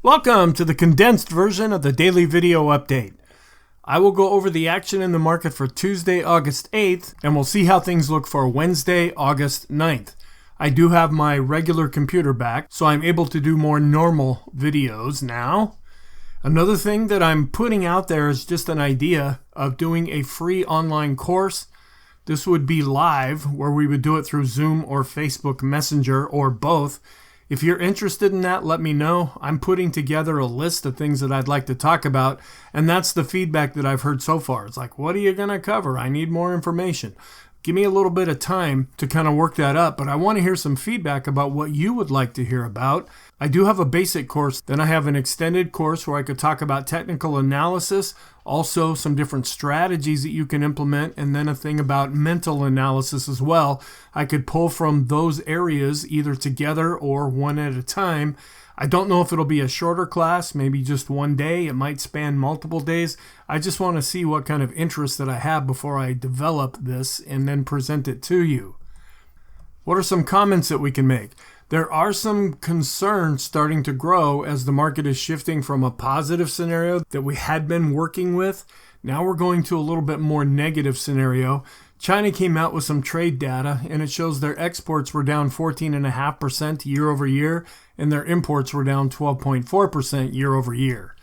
Welcome to the condensed version of the daily video update. I will go over the action in the market for Tuesday, August 8th, and we'll see how things look for Wednesday, August 9th. I do have my regular computer back, so I'm able to do more normal videos now. Another thing that I'm putting out there is just an idea of doing a free online course. This would be live, where we would do it through Zoom or Facebook Messenger or both. If you're interested in that, let me know. I'm putting together a list of things that I'd like to talk about, and that's the feedback that I've heard so far. It's like, what are you going to cover? I need more information. Give me a little bit of time to kind of work that up, but I want to hear some feedback about what you would like to hear about. I do have a basic course, then I have an extended course where I could talk about technical analysis, also some different strategies that you can implement, and then a thing about mental analysis as well. I could pull from those areas either together or one at a time. I don't know if it'll be a shorter class, maybe just one day. It might span multiple days. I just want to see what kind of interest that I have before I develop this and then present it to you. What are some comments that we can make? There are some concerns starting to grow as the market is shifting from a positive scenario that we had been working with. Now we're going to a little bit more negative scenario. China came out with some trade data, and it shows their exports were down 14.5% year over year, and their imports were down 12.4% year over year.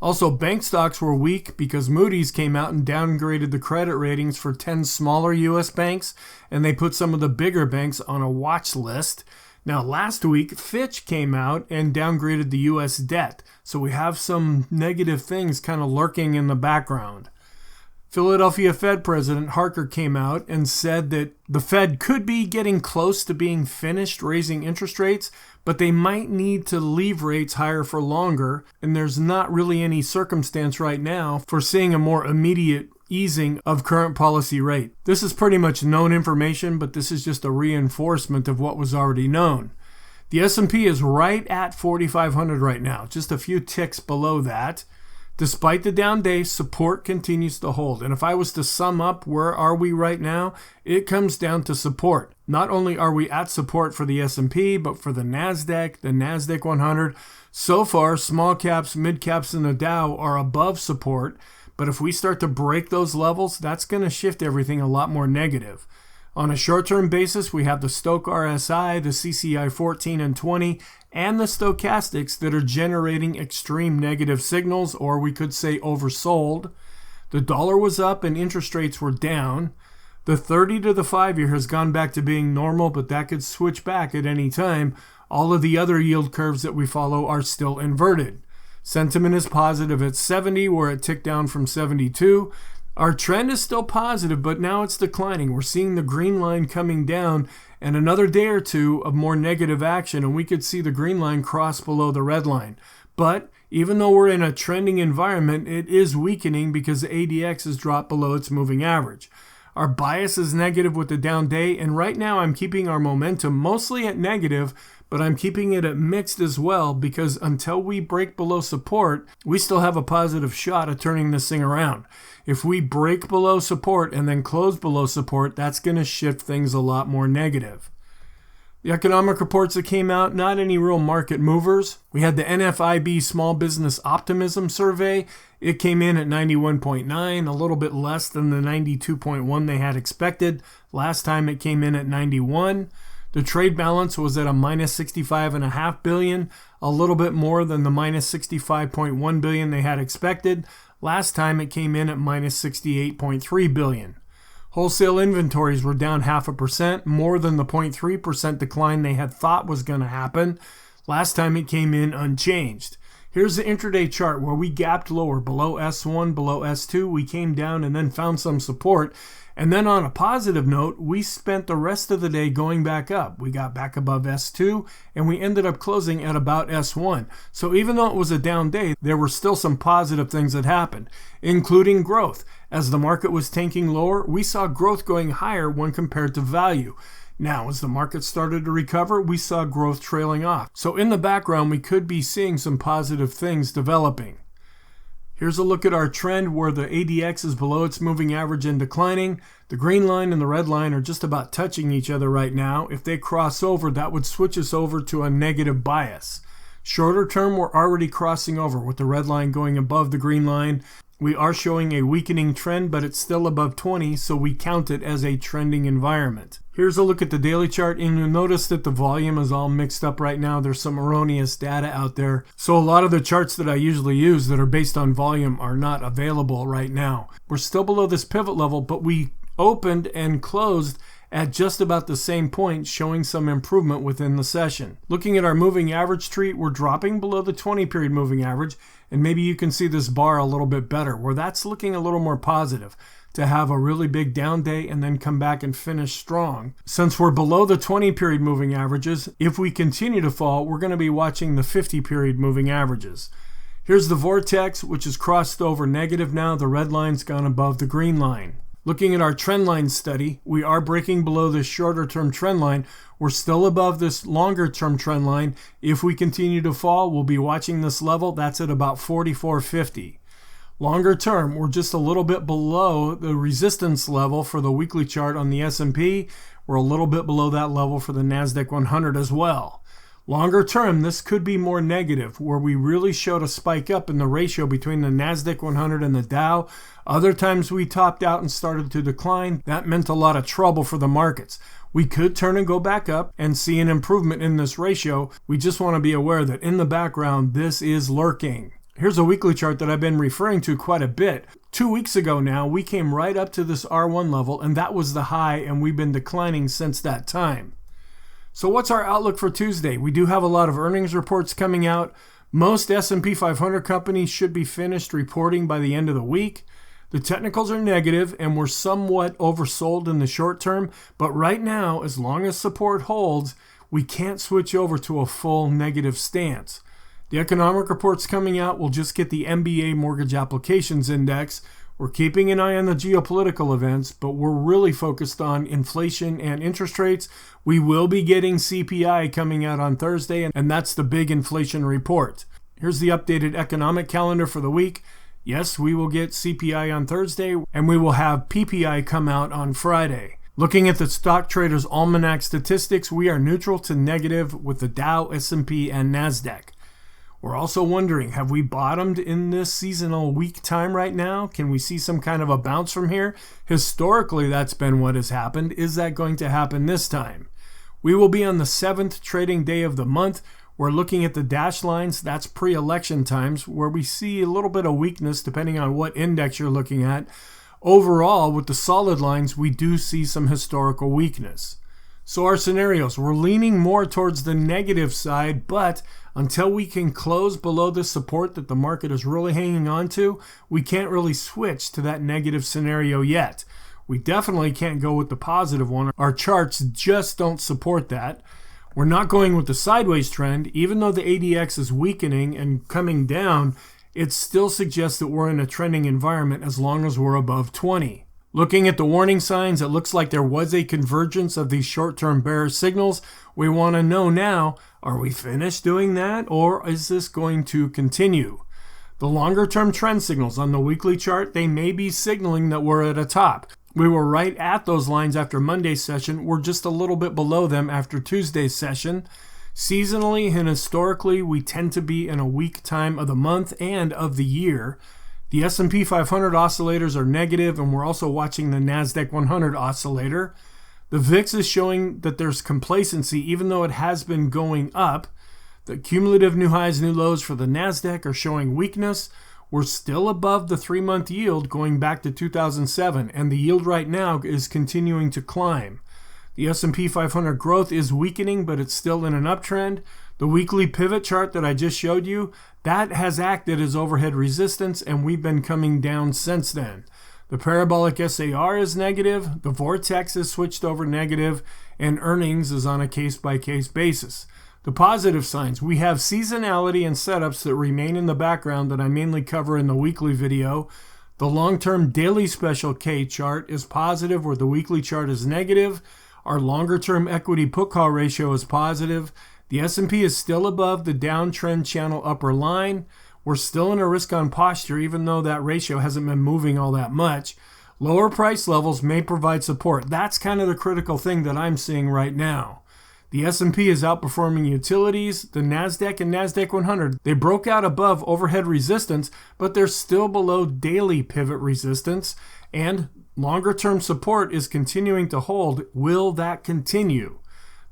Also, bank stocks were weak because Moody's came out and downgraded the credit ratings for 10 smaller U.S. banks, and they put some of the bigger banks on a watch list. Now, last week, Fitch came out and downgraded the U.S. debt, so we have some negative things kind of lurking in the background. Philadelphia Fed President Harker came out and said that the Fed could be getting close to being finished raising interest rates, but they might need to leave rates higher for longer, and there's not really any circumstance right now for seeing a more immediate easing of current policy rate. This is pretty much known information, but this is just a reinforcement of what was already known. The S&P is right at 4,500 right now, just a few ticks below that. Despite the down day, support continues to hold. And if I was to sum up where are we right now, it comes down to support. Not only are we at support for the S&P, but for the NASDAQ 100. So far, small caps, mid caps, and the Dow are above support. But if we start to break those levels, that's going to shift everything a lot more negative. On a short-term basis, we have the Stochk RSI, the CCI 14 and 20, and the stochastics that are generating extreme negative signals, or we could say oversold. The dollar was up and interest rates were down. The 30 to the 5-year has gone back to being normal, but that could switch back at any time. All of the other yield curves that we follow are still inverted. Sentiment is positive at 70, where it ticked down from 72. Our trend is still positive, but now it's declining. We're seeing the green line coming down, and another day or two of more negative action, and we could see the green line cross below the red line. But even though we're in a trending environment, it is weakening because the ADX has dropped below its moving average. Our bias is negative with the down day, and right now I'm keeping our momentum mostly at negative, but I'm keeping it at mixed as well because until we break below support, we still have a positive shot at turning this thing around. If we break below support and then close below support, that's going to shift things a lot more negative. The economic reports that came out, not any real market movers. We had the NFIB Small Business Optimism Survey. It came in at 91.9, a little bit less than the 92.1 they had expected. Last time it came in at 91. The trade balance was at a minus $65.5 billion, a little bit more than the minus $65.1 billion they had expected. Last time it came in at minus $68.3 billion. Wholesale inventories were down 0.5%, more than the 0.3% decline they had thought was going to happen. Last time it came in unchanged. Here's the intraday chart where we gapped lower below S1, below S2. We came down and then found some support. And then on a positive note, we spent the rest of the day going back up. We got back above S2 and we ended up closing at about S1. So even though it was a down day, there were still some positive things that happened, including growth. As the market was tanking lower, we saw growth going higher when compared to value. Now, as the market started to recover, we saw growth trailing off. So in the background, we could be seeing some positive things developing. Here's a look at our trend where the ADX is below its moving average and declining. The green line and the red line are just about touching each other right now. If they cross over, that would switch us over to a negative bias. Shorter term, we're already crossing over with the red line going above the green line. We are showing a weakening trend, but it's still above 20, so we count it as a trending environment. Here's a look at the daily chart, and you'll notice that the volume is all mixed up right now. There's some erroneous data out there. So a lot of the charts that I usually use that are based on volume are not available right now. We're still below this pivot level, but we opened and closed at just about the same point, showing some improvement within the session. Looking at our moving average tree, we're dropping below the 20-period moving average, and maybe you can see this bar a little bit better, where that's looking a little more positive, to have a really big down day and then come back and finish strong. Since we're below the 20-period moving averages, if we continue to fall, we're going to be watching the 50-period moving averages. Here's the vortex, which is crossed over negative now. The red line's gone above the green line. Looking at our trend line study, we are breaking below this shorter term trend line. We're still above this longer term trend line. If we continue to fall, we'll be watching this level. That's at about 44.50. Longer term, we're just a little bit below the resistance level for the weekly chart on the S&P. We're a little bit below that level for the NASDAQ 100 as well. Longer term, this could be more negative, where we really showed a spike up in the ratio between the NASDAQ 100 and the Dow. Other times we topped out and started to decline. That meant a lot of trouble for the markets. We could turn and go back up and see an improvement in this ratio. We just want to be aware that in the background, this is lurking. Here's a weekly chart that I've been referring to quite a bit. 2 weeks ago now, we came right up to this R1 level, and that was the high, and we've been declining since that time. So what's our outlook for Tuesday? We do have a lot of earnings reports coming out. Most S&P 500 companies should be finished reporting by the end of the week. The technicals are negative, and we're somewhat oversold in the short term, but right now, as long as support holds, we can't switch over to a full negative stance. The economic reports coming out will just get the MBA Mortgage Applications Index. We're keeping an eye on the geopolitical events, but we're really focused on inflation and interest rates. We will be getting CPI coming out on Thursday, and that's the big inflation report. Here's the updated economic calendar for the week. Yes, we will get CPI on Thursday, and we will have PPI come out on Friday. Looking at the Stock Traders Almanac statistics, we are neutral to negative with the Dow, S&P, and NASDAQ. We're also wondering, have we bottomed in this seasonal weak time right now? Can we see some kind of a bounce from here? Historically, that's been what has happened. Is that going to happen this time? We will be on the 7th trading day of the month. We're looking at the dash lines. That's pre-election times, where we see a little bit of weakness depending on what index you're looking at. Overall, with the solid lines, we do see some historical weakness. So our scenarios, we're leaning more towards the negative side, but until we can close below the support that the market is really hanging on to, we can't really switch to that negative scenario yet. We definitely can't go with the positive one. Our charts just don't support that. We're not going with the sideways trend. Even though the ADX is weakening and coming down, it still suggests that we're in a trending environment as long as we're above 20. Looking at the warning signs, it looks like there was a convergence of these short-term bearish signals. We want to know now, are we finished doing that, or is this going to continue? The longer-term trend signals on the weekly chart, they may be signaling that we're at a top. We were right at those lines after Monday's session. We're just a little bit below them after Tuesday's session. Seasonally and historically, we tend to be in a weak time of the month and of the year. The S&P 500 oscillators are negative, and we're also watching the NASDAQ 100 oscillator. The VIX is showing that there's complacency, even though it has been going up. The cumulative new highs, new lows for the NASDAQ are showing weakness. We're still above the 3-month yield going back to 2007, and the yield right now is continuing to climb. The S&P 500 growth is weakening, but it's still in an uptrend. The weekly pivot chart that I just showed you, that has acted as overhead resistance, and we've been coming down since then. The parabolic SAR is negative, the vortex is switched over negative, and earnings is on a case-by-case basis. The positive signs, we have seasonality and setups that remain in the background that I mainly cover in the weekly video. The long-term daily special K chart is positive, where the weekly chart is negative. Our longer-term equity put-call ratio is positive. The S&P is still above the downtrend channel upper line. We're still in a risk-on posture, even though that ratio hasn't been moving all that much. Lower price levels may provide support. That's kind of the critical thing that I'm seeing right now. The S&P is outperforming utilities. The NASDAQ and NASDAQ 100, they broke out above overhead resistance, but they're still below daily pivot resistance, and longer-term support is continuing to hold. Will that continue?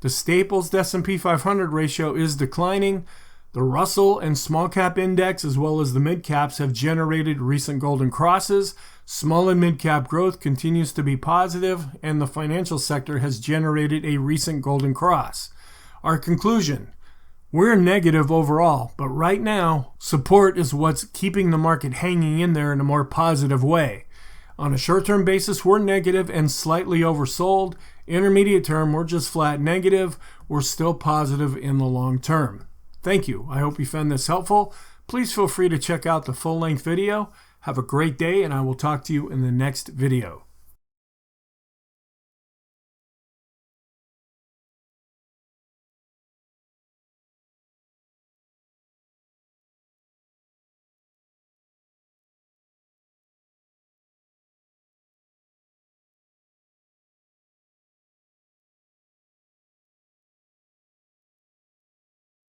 The Staples to S&P 500 ratio is declining. The Russell and small cap index, as well as the mid caps, have generated recent golden crosses. Small and mid cap growth continues to be positive, and the financial sector has generated a recent golden cross. Our conclusion: we're negative overall, but right now, support is what's keeping the market hanging in there in a more positive way. On a short-term basis, we're negative and slightly oversold. Intermediate term, we're just flat negative. We're still positive in the long term. Thank you. I hope you found this helpful. Please feel free to check out the full-length video. Have a great day, and I will talk to you in the next video.